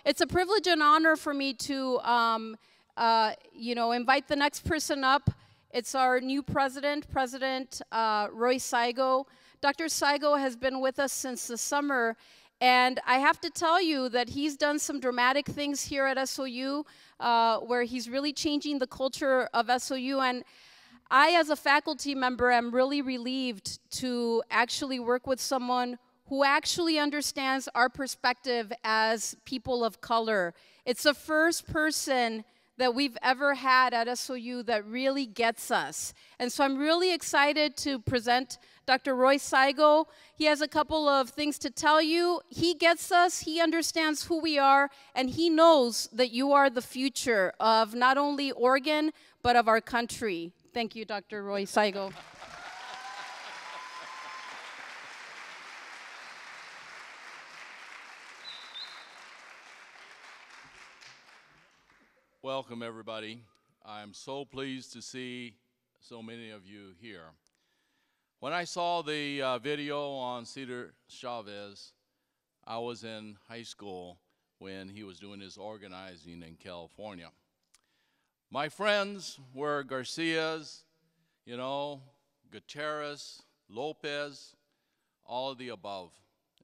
it's a privilege and honor for me to, invite the next person up. It's our new president, Roy Saigo. Dr. Saigo has been with us since the summer, and I have to tell you that he's done some dramatic things here at SOU, where he's really changing the culture of SOU. And I, as a faculty member, am really relieved to actually work with someone who actually understands our perspective as people of color. It's the first person that we've ever had at SOU that really gets us. And so I'm really excited to present Dr. Roy Saigo. He has a couple of things to tell you. He gets us, he understands who we are, and he knows that you are the future of not only Oregon, but of our country. Thank you, Dr. Roy Saigo. Welcome, everybody. I'm so pleased to see so many of you here. When I saw the video on Cesar Chavez, I was in high school when he was doing his organizing in California. My friends were Garcias, Gutierrez, Lopez, all of the above.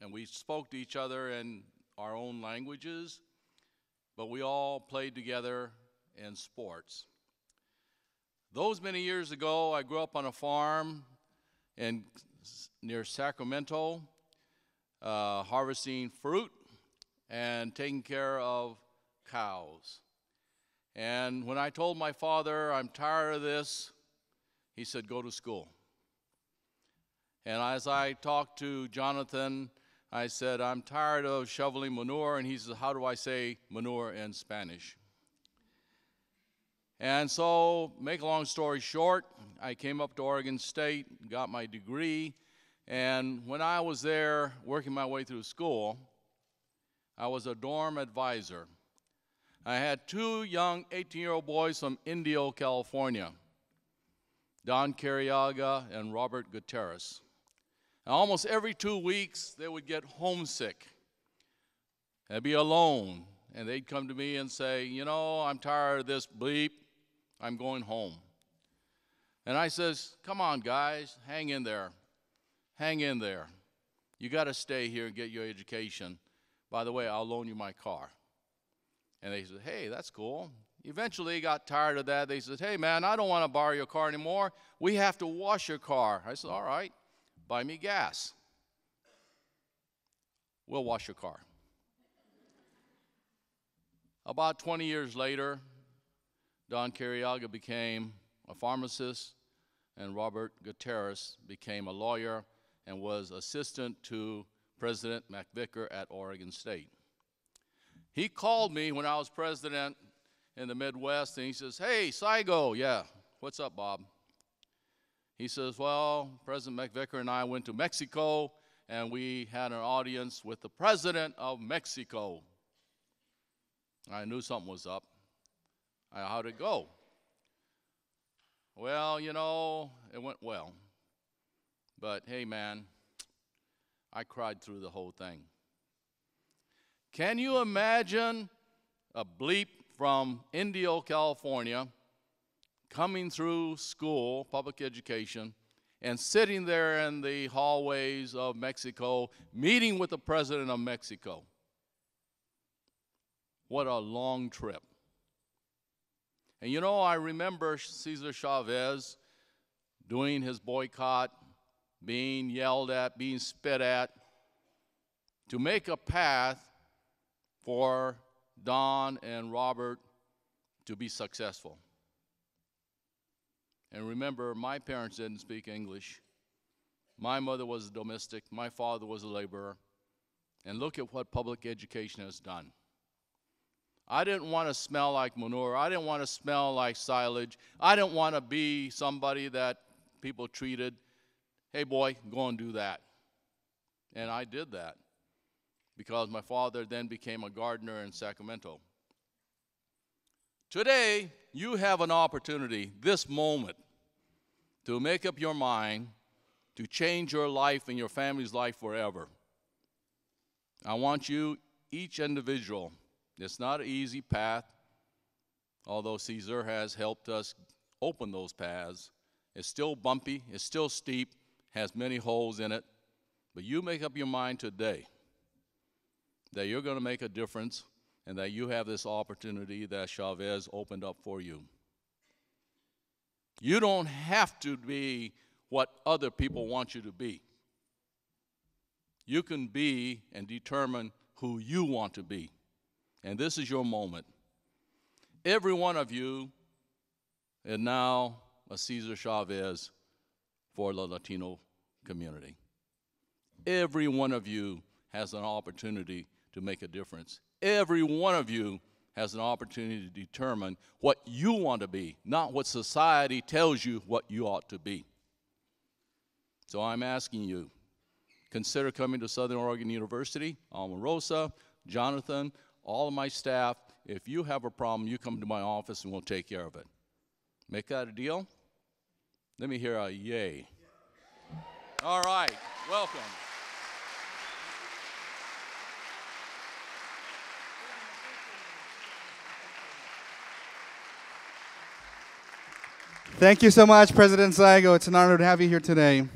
And we spoke to each other in our own languages, but we all played together in sports. Those many years ago, I grew up on a farm near Sacramento, harvesting fruit and taking care of cows. And when I told my father, I'm tired of this, he said, go to school. And as I talked to Jonathan, I said, I'm tired of shoveling manure. And he said, how do I say manure in Spanish? And so, make a long story short, I came up to Oregon State, got my degree, and when I was there working my way through school, I was a dorm advisor. I had two young 18-year-old boys from Indio, California, Don Carriaga and Robert Gutierrez. And almost every 2 weeks, they would get homesick. They'd be alone, and they'd come to me and say, I'm tired of this bleep. I'm going home. And I says, come on, guys, hang in there. Hang in there. You got to stay here and get your education. By the way, I'll loan you my car. And they said, hey, that's cool. Eventually, they got tired of that. They said, hey, man, I don't want to borrow your car anymore. We have to wash your car. I said, all right, buy me gas. We'll wash your car. About 20 years later, Don Carriaga became a pharmacist, and Robert Gutierrez became a lawyer and was assistant to President McVicker at Oregon State. He called me when I was president in the Midwest, and he says, hey, Saigo. Yeah, what's up, Bob? He says, well, President McVicker and I went to Mexico, and we had an audience with the president of Mexico. I knew something was up. How'd it go? Well, it went well. But hey, man, I cried through the whole thing. Can you imagine a bleep from Indio, California, coming through school, public education, and sitting there in the hallways of Mexico, meeting with the president of Mexico? What a long trip. And I remember Cesar Chavez doing his boycott, being yelled at, being spit at, to make a path for Don and Robert to be successful. And remember, my parents didn't speak English. My mother was a domestic, my father was a laborer. And look at what public education has done. I didn't want to smell like manure. I didn't want to smell like silage. I didn't want to be somebody that people treated, hey boy, go and do that. And I did that because my father then became a gardener in Sacramento. Today, you have an opportunity, this moment, to make up your mind to change your life and your family's life forever. I want you, each individual, It's not an easy path, although Cesar has helped us open those paths. It's still bumpy, it's still steep, has many holes in it, but you make up your mind today that you're going to make a difference and that you have this opportunity that Chaves opened up for you. You don't have to be what other people want you to be. You can be and determine who you want to be. And this is your moment. Every one of you is now a Cesar Chavez for the Latino community. Every one of you has an opportunity to make a difference. Every one of you has an opportunity to determine what you want to be, not what society tells you what you ought to be. So I'm asking you, consider coming to Southern Oregon University, Omarosa, Jonathan, all of my staff. If you have a problem, you come to my office and we'll take care of it. Make that a deal? Let me hear a yay. All right, welcome. Thank you so much, President Saigo. It's an honor to have you here today.